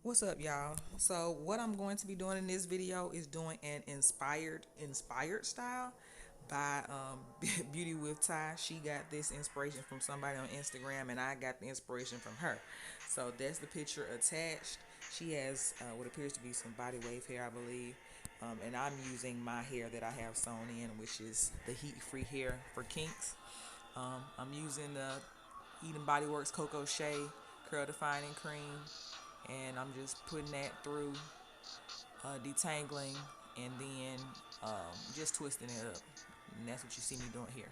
What's up, y'all? So what I'm going to be doing in this video is doing an inspired style by Beauty with Ty. She got this inspiration from somebody on Instagram, and I got the inspiration from her. So that's the picture attached. She has what appears to be some body wave hair, I believe, and I'm using my hair that I have sewn in, which is the heat-free hair for Kinks. I'm using the Eden Body Works Coco Shea curl defining cream, and I'm just putting that through, detangling, and then just twisting it up. And that's what you see me doing here.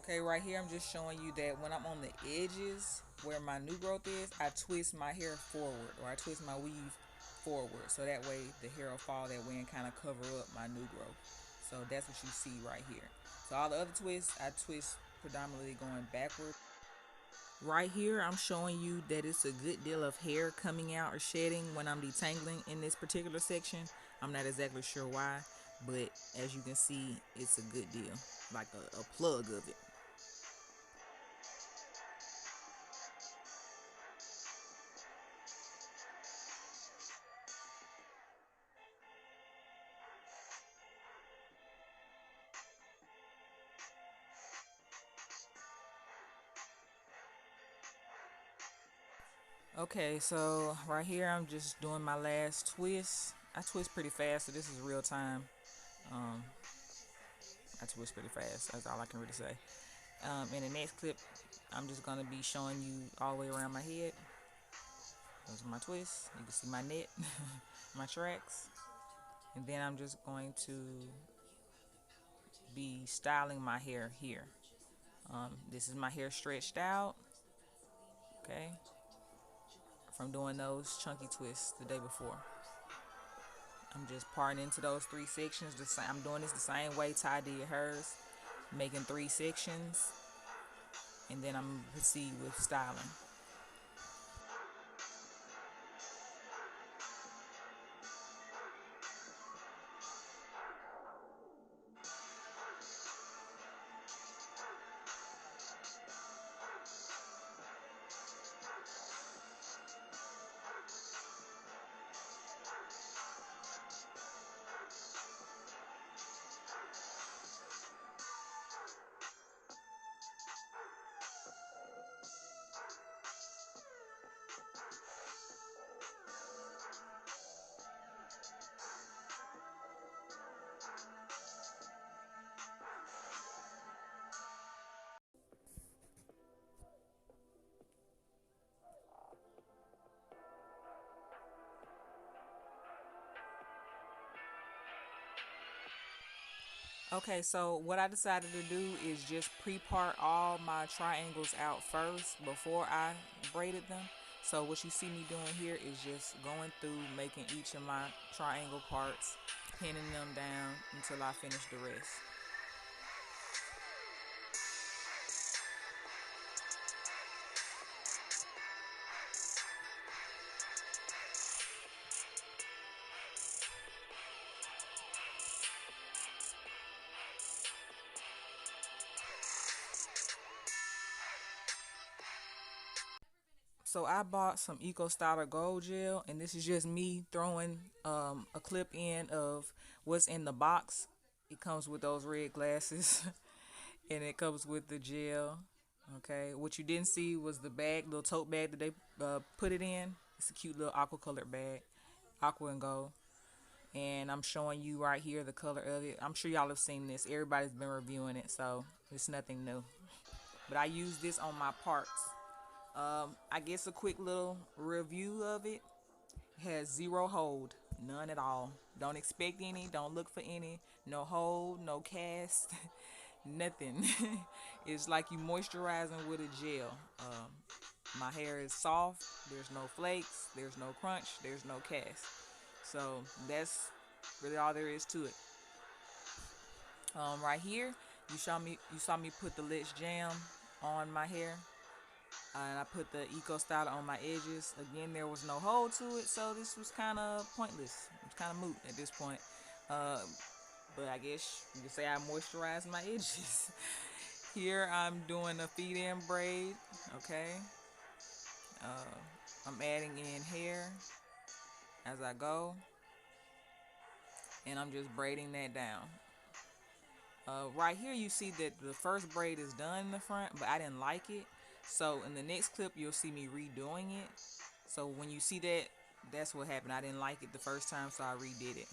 Okay, right here I'm just showing you that when I'm on the edges where my new growth is, I twist my hair forward, or I twist my weave forward, so that way the hair will fall that way and kind of cover up my new growth. So that's what you see right here. So all the other twists, I twist predominantly going backward. Right here I'm showing you that it's a good deal of hair coming out or shedding when I'm detangling in this particular section. I'm not exactly sure why, but as you can see, it's a good deal, like a plug of it. Okay, so right here I'm just doing my last twist. I twist pretty fast, so this is real time. Um, I twist pretty fast. That's all I can really say. In the next clip, I'm just gonna be showing you all the way around my head. Those are my twists. You can see my net, my tracks, and then I'm just going to be styling my hair here. This is my hair stretched out. Okay, from doing those chunky twists the day before. I'm just parting into those three sections. I'm doing this the same way Ty did hers, making three sections, and then I'm going to proceed with styling. Okay, so what I decided to do is just pre-part all my triangles out first before I braided them. So what you see me doing here is just going through making each of my triangle parts, pinning them down until I finish the rest. So I bought some Eco Styler Gold Gel, and this is just me throwing a clip in of what's in the box. It comes with those red glasses, and it comes with the gel. Okay, what you didn't see was the bag, little tote bag that they put it in. It's a cute little aqua colored bag, aqua and gold. And I'm showing you right here the color of it. I'm sure y'all have seen this. Everybody's been reviewing it, so it's nothing new. But I use this on my parts I guess a quick little review of it. Has zero hold, none at all. Don't expect any, don't look for any. No hold, no cast, nothing. It's like you moisturizing with a gel. My hair is soft, there's no flakes, there's no crunch, there's no cast. So that's really all there is to it. Right here, you saw me put the Let's Jam on my hair, and I put the Eco Style on my edges. Again, there was no hold to it, so this was kind of pointless. It's kind of moot at this point. Uh, but I guess you could say I moisturized my edges. Here I'm doing a feed-in braid. Okay, I'm adding in hair as I go, and I'm just braiding that down. Right here you see that the first braid is done in the front, but I didn't like it. So in the next clip you'll see me redoing it. So when you see that, that's what happened. I didn't like it the first time, so I redid it.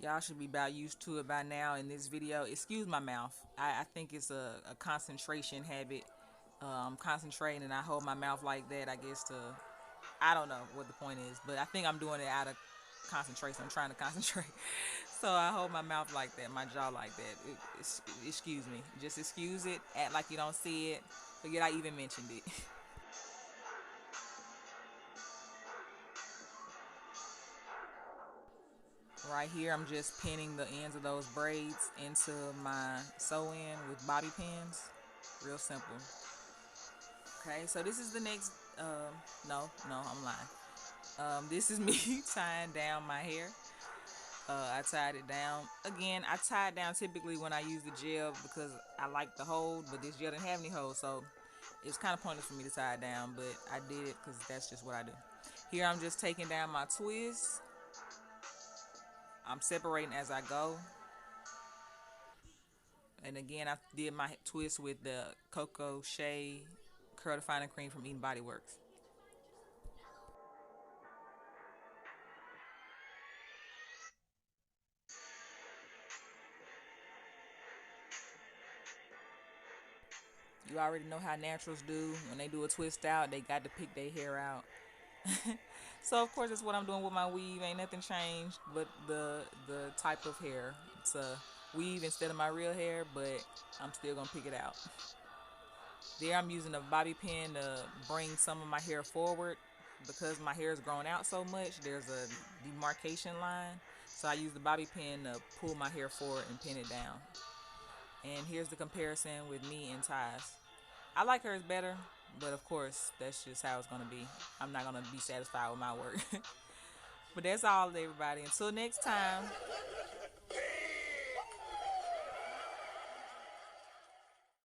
Y'all should be about used to it by now in this video. Excuse my mouth. I think it's a concentration habit. I'm concentrating and I hold my mouth like that, I guess, to, I don't know what the point is, but I think I'm doing it out of concentration. I'm trying to concentrate. So I hold my mouth like that, my jaw like that. Excuse me. Just excuse it. Act like you don't see it. Forget I even mentioned it. Right here, I'm just pinning the ends of those braids into my sew-in with bobby pins. Real simple. Okay, so this is the next. No, I'm lying. This is me tying down my hair. I tied it down. Again, I tie it down typically when I use the gel because I like the hold, but this gel didn't have any hold, so it's kind of pointless for me to tie it down, but I did it because that's just what I do. Here I'm just taking down my twist. I'm separating as I go. And again, I did my twist with the Coco Shea Curl Defining Cream from Eating Body Works. You already know how naturals do. When they do a twist out, they got to pick their hair out. So of course that's what I'm doing with my weave. Ain't nothing changed but the type of hair. It's a weave instead of my real hair, but I'm still gonna pick it out. There I'm using a bobby pin to bring some of my hair forward because my hair is grown out so much. There's a demarcation line, so I use the bobby pin to pull my hair forward and pin it down. And here's the comparison with me in ties. I like hers better, but of course that's just how it's gonna be. I'm not gonna be satisfied with my work. But that's all, everybody. Until next time.